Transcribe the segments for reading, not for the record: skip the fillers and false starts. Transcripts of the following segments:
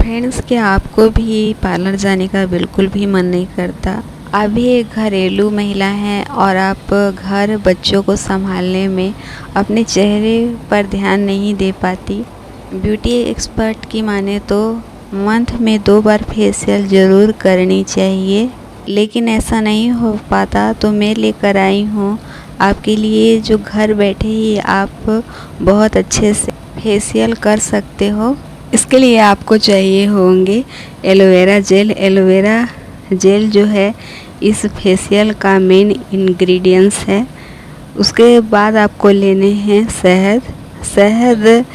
Friends, क्या आपको भी पार्लर जाने का बिल्कुल भी मन नहीं करता? आप भी एक घरेलू महिला हैं और आप घर बच्चों को संभालने में अपने चेहरे पर ध्यान नहीं दे पाती। ब्यूटी एक्सपर्ट की माने तो मंथ में 2 बार फेशियल ज़रूर करनी चाहिए, लेकिन ऐसा नहीं हो पाता तो मैं लेकर आई हूँ आपके लिए, जो घर बैठे ही आप बहुत अच्छे से फेशियल कर सकते हो। इसके लिए आपको चाहिए होंगे एलोवेरा जेल। एलोवेरा जेल जो है इस फेशियल का मेन इंग्रेडिएंट्स है। उसके बाद आपको लेने हैं शहद। शहद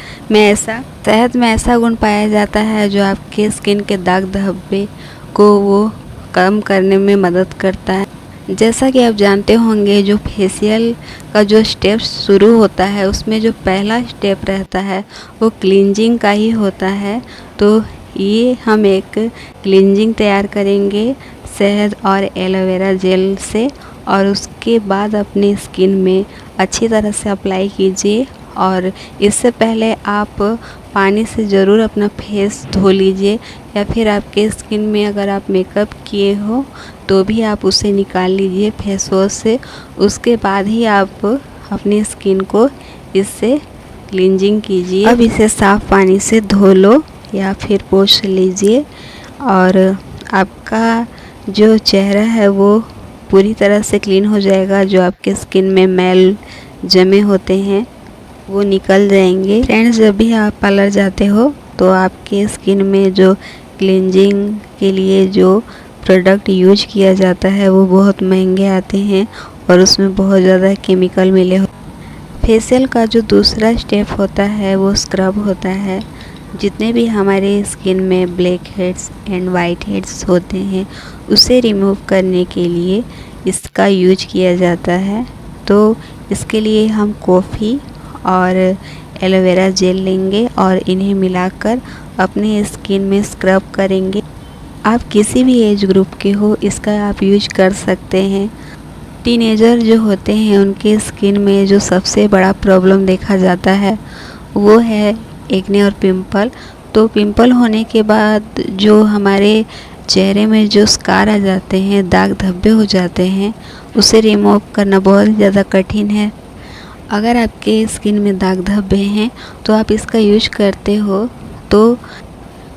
में ऐसा गुण पाया जाता है जो आपके स्किन के दाग धब्बे को वो कम करने में मदद करता है। जैसा कि आप जानते होंगे, जो फेशियल का जो स्टेप शुरू होता है उसमें जो पहला स्टेप रहता है वो क्लींजिंग का ही होता है। तो ये हम एक क्लींजिंग तैयार करेंगे शहद और एलोवेरा जेल से, और उसके बाद अपनी स्किन में अच्छी तरह से अप्लाई कीजिए। और इससे पहले आप पानी से ज़रूर अपना फेस धो लीजिए, या फिर आपके स्किन में अगर आप मेकअप किए हो तो भी आप उसे निकाल लीजिए फेस वॉश से। उसके बाद ही आप अपनी स्किन को इससे क्लींजिंग कीजिए। अब इसे साफ़ पानी से धो लो या फिर पोंछ लीजिए, और आपका जो चेहरा है वो पूरी तरह से क्लीन हो जाएगा। जो आपके स्किन में मैल जमे होते हैं वो निकल जाएंगे। फ्रेंड्स, जब भी आप पार्लर जाते हो तो आपके स्किन में जो क्लींजिंग के लिए जो प्रोडक्ट यूज किया जाता है वो बहुत महंगे आते हैं और उसमें बहुत ज़्यादा केमिकल मिले हो। फेशियल का जो दूसरा स्टेप होता है वो स्क्रब होता है। जितने भी हमारे स्किन में black heads and white heads होते हैं उसे रिमूव करने के लिए इसका यूज किया जाता है। तो इसके लिए हम कॉफ़ी और एलोवेरा जेल लेंगे और इन्हें मिलाकर अपने स्किन में स्क्रब करेंगे। आप किसी भी एज ग्रुप के हो इसका आप यूज कर सकते हैं। टीनेजर जो होते हैं उनके स्किन में जो सबसे बड़ा प्रॉब्लम देखा जाता है वो है एक्ने और पिंपल। तो पिंपल होने के बाद जो हमारे चेहरे में जो स्कार आ जाते हैं, दाग धब्बे हो जाते हैं, उसे रिमूव करना बहुत ज़्यादा कठिन है। अगर आपके स्किन में दाग धब्बे हैं तो आप इसका यूज करते हो तो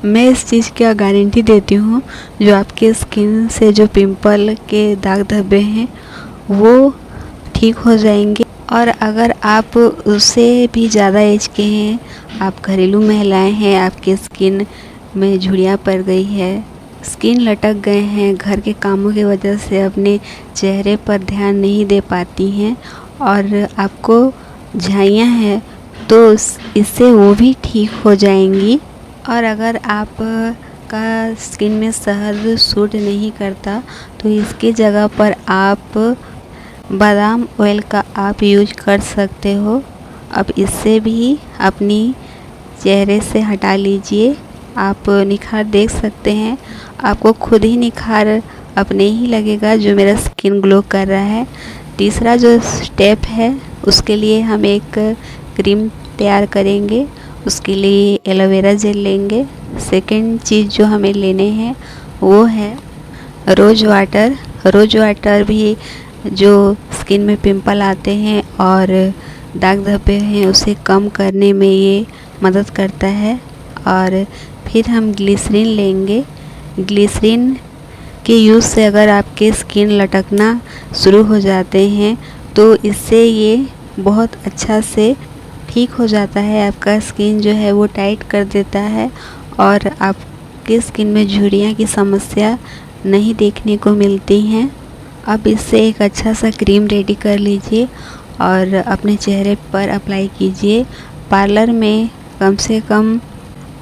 मैं इस चीज़ की गारंटी देती हूँ, जो आपके स्किन से जो पिंपल के दाग धब्बे हैं वो ठीक हो जाएंगे। और अगर आप उससे भी ज़्यादा एज के हैं, आप घरेलू महिलाएं हैं, आपके स्किन में झुर्रियाँ पड़ गई है, स्किन लटक गए हैं, घर के कामों की वजह से अपने चेहरे पर ध्यान नहीं दे पाती हैं और आपको झाइयाँ हैं, तो इससे वो भी ठीक हो जाएंगी। और अगर आप का स्किन में शहद सूट नहीं करता तो इसकी जगह पर आप बादाम ऑयल का आप यूज कर सकते हो। अब इससे भी अपनी चेहरे से हटा लीजिए। आप निखार देख सकते हैं, आपको खुद ही निखार अपने ही लगेगा जो मेरा स्किन ग्लो कर रहा है। तीसरा जो स्टेप है उसके लिए हम एक क्रीम तैयार करेंगे। उसके लिए एलोवेरा जेल लेंगे। सेकंड चीज़ जो हमें लेने हैं वो है रोज़ वाटर। रोज़ वाटर भी जो स्किन में पिंपल आते हैं और दाग धब्बे हैं उसे कम करने में ये मदद करता है। और फिर हम ग्लिसरीन लेंगे। ग्लिसरीन के यूज़ से अगर आपके स्किन लटकना शुरू हो जाते हैं तो इससे ये बहुत अच्छा से ठीक हो जाता है। आपका स्किन जो है वो टाइट कर देता है और आपके स्किन में झुर्रियाँ की समस्या नहीं देखने को मिलती हैं। अब इससे एक अच्छा सा क्रीम रेडी कर लीजिए और अपने चेहरे पर अप्लाई कीजिए। पार्लर में कम से कम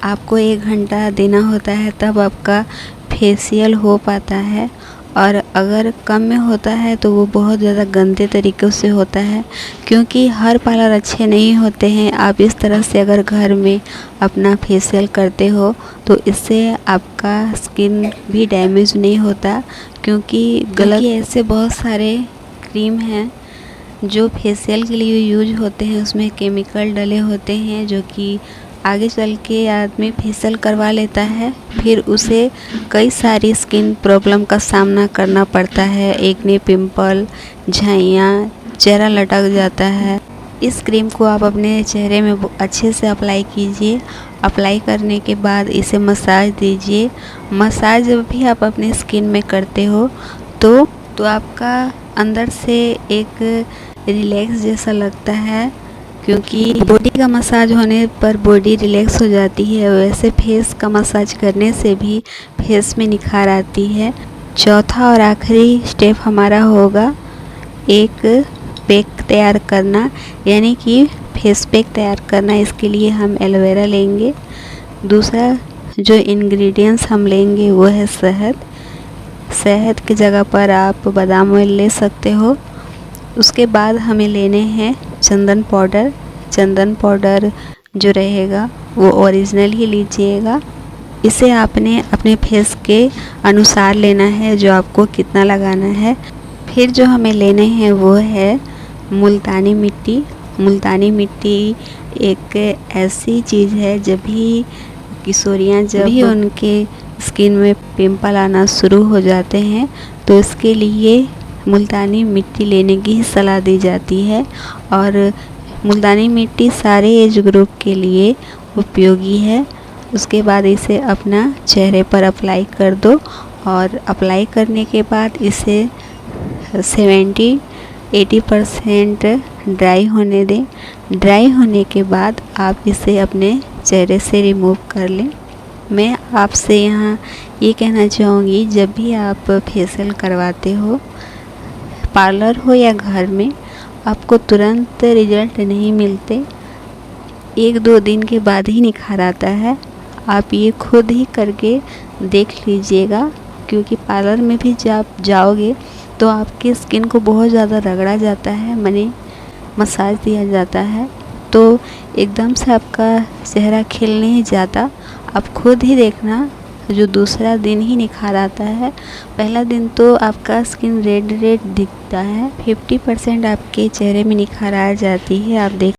आपको 1 घंटा देना होता है, तब आपका फेशियल हो पाता है। और अगर कम में होता है तो वो बहुत ज़्यादा गंदे तरीक़ों से होता है, क्योंकि हर पार्लर अच्छे नहीं होते हैं। आप इस तरह से अगर घर में अपना फेशियल करते हो तो इससे आपका स्किन भी डैमेज नहीं होता, क्योंकि ऐसे बहुत सारे क्रीम हैं जो फेशियल के लिए यूज होते हैं, उसमें केमिकल डले होते हैं जो कि आगे चल के आदमी फेशियल करवा लेता है, फिर उसे कई सारी स्किन प्रॉब्लम का सामना करना पड़ता है। एक्ने, पिंपल, झाइयाँ, चेहरा लटक जाता है। इस क्रीम को आप अपने चेहरे में अच्छे से अप्लाई कीजिए। अप्लाई करने के बाद इसे मसाज दीजिए। मसाज जब भी आप अपने स्किन में करते हो तो आपका अंदर से एक रिलैक्स जैसा लगता है, क्योंकि बॉडी का मसाज होने पर बॉडी रिलैक्स हो जाती है, वैसे फेस का मसाज करने से भी फेस में निखार आती है। चौथा और आखिरी स्टेप हमारा होगा एक पैक तैयार करना, यानी कि फेस पैक तैयार करना। इसके लिए हम एलोवेरा लेंगे। दूसरा जो इंग्रेडिएंट्स हम लेंगे वो है शहद। शहद की जगह पर आप बादाम ऑयल ले सकते हो। उसके बाद हमें लेने हैं चंदन पाउडर। चंदन पाउडर जो रहेगा वो ओरिजिनल ही लीजिएगा। इसे आपने अपने फेस के अनुसार लेना है, जो आपको कितना लगाना है। फिर जो हमें लेने हैं वो है मुल्तानी मिट्टी। मुल्तानी मिट्टी एक ऐसी चीज़ है, जब भी किशोरियाँ जब भी उनके स्किन में पिंपल आना शुरू हो जाते हैं तो इसके लिए मुल्तानी मिट्टी लेने की सलाह दी जाती है। और मुल्तानी मिट्टी सारे एज ग्रुप के लिए उपयोगी है। उसके बाद इसे अपना चेहरे पर अप्लाई कर दो, और अप्लाई करने के बाद इसे 70-80% ड्राई होने दें। ड्राई होने के बाद आप इसे अपने चेहरे से रिमूव कर लें। मैं आपसे यहाँ ये कहना चाहूँगी, जब भी आप फेशियल करवाते हो, पार्लर हो या घर में, आपको तुरंत रिजल्ट नहीं मिलते। 1-2 दिन के बाद ही निखार आता है। आप ये खुद ही करके देख लीजिएगा, क्योंकि पार्लर में भी जब आप जाओगे तो आपकी स्किन को बहुत ज़्यादा रगड़ा जाता है, माने मसाज दिया जाता है, तो एकदम से आपका चेहरा खिल नहीं जाता। आप खुद ही देखना, जो दूसरा दिन ही निखार आता है। पहला दिन तो आपका स्किन रेड रेड दिखता है, 50% आपके चेहरे में निखार आ जाती है। आप देख